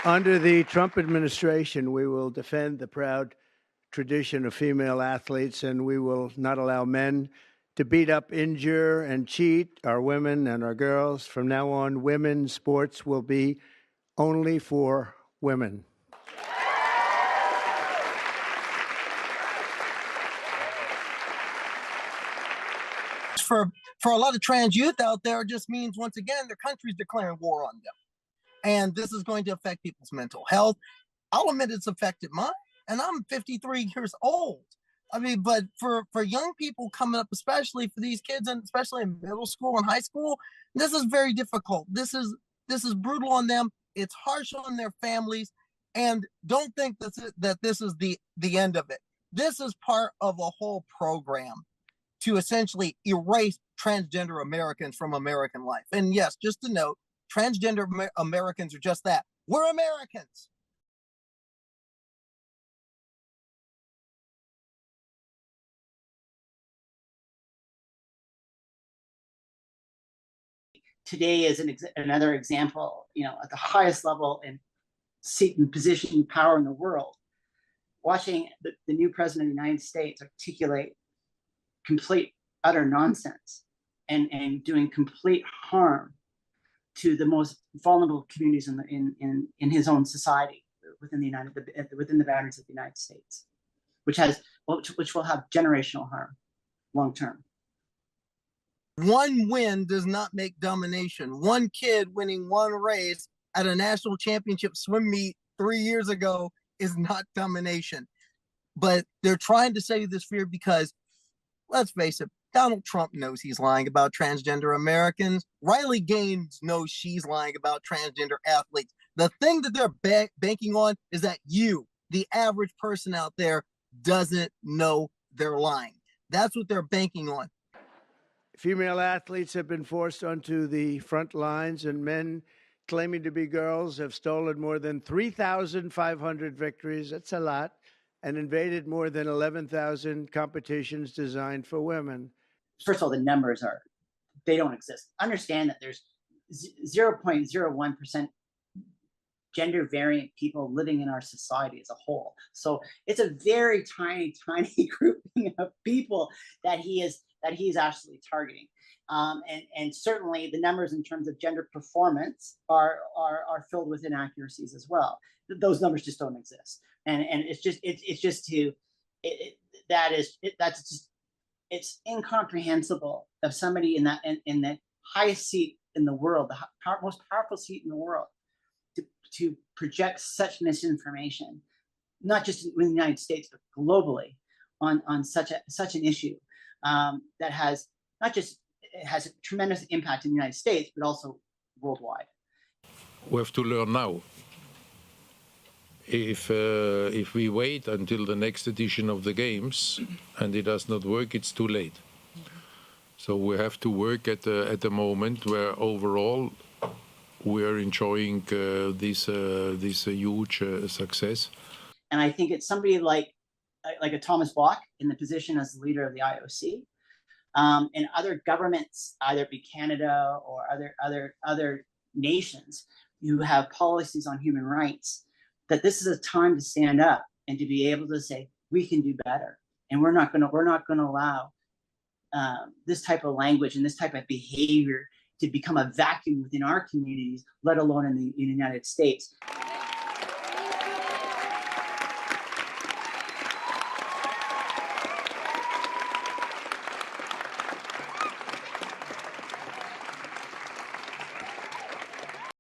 Under the Trump administration, we will defend the proud tradition of female athletes, and we will not allow men to beat up, injure, and cheat our women and our girls. From now on, women's sports will be only for women. For a lot of trans youth out there, it just means, once again, their country's declaring war on them. And this is going to affect people's mental health. I'll admit it's affected mine, and I'm 53 years old. I mean, but for young people coming up, especially for these kids, and especially in middle school and high school, this is very difficult. This is brutal on them. It's harsh on their families. And don't think that this is the end of it. This is part of a whole program to essentially erase transgender Americans from American life. And yes, just to note, transgender Americans are just that. We're Americans. Today is another example, at the highest level in seat and position and power in the world, watching the new president of the United States articulate complete, utter nonsense and doing complete harm to the most vulnerable communities in his own society within the boundaries of the United States, which will have generational harm long term. One win does not make domination. One kid winning one race at a national championship swim meet 3 years ago is not domination. But they're trying to say this fear because, let's face it, Donald Trump knows he's lying about transgender Americans. Riley Gaines knows she's lying about transgender athletes. The thing that they're banking on is that you, the average person out there, doesn't know they're lying. That's what they're banking on. Female athletes have been forced onto the front lines, and men claiming to be girls have stolen more than 3,500 victories. That's a lot. And invaded more than 11,000 competitions designed for women. First of all, the numbers they don't exist. Understand that there's 0.01% gender variant people living in our society as a whole. So it's a very tiny grouping of people that he's actually targeting. And certainly the numbers in terms of gender performance are filled with inaccuracies as well. Those numbers just don't exist. And it's incomprehensible of somebody in the highest seat in the world, the most powerful seat in the world, to project such misinformation, not just in the United States, but globally on such an issue that has a tremendous impact in the United States, but also worldwide. We have to learn now. If we wait until the next edition of the games and it does not work, it's too late. So we have to work at the moment where overall we are enjoying this huge success. And I think it's somebody like a Thomas Bach in the position as the leader of the IOC, and other governments, either be Canada or other nations who have policies on human rights, that this is a time to stand up and to be able to say, we can do better. And we're not going to allow this type of language and this type of behavior to become a vacuum within our communities, let alone in the United States.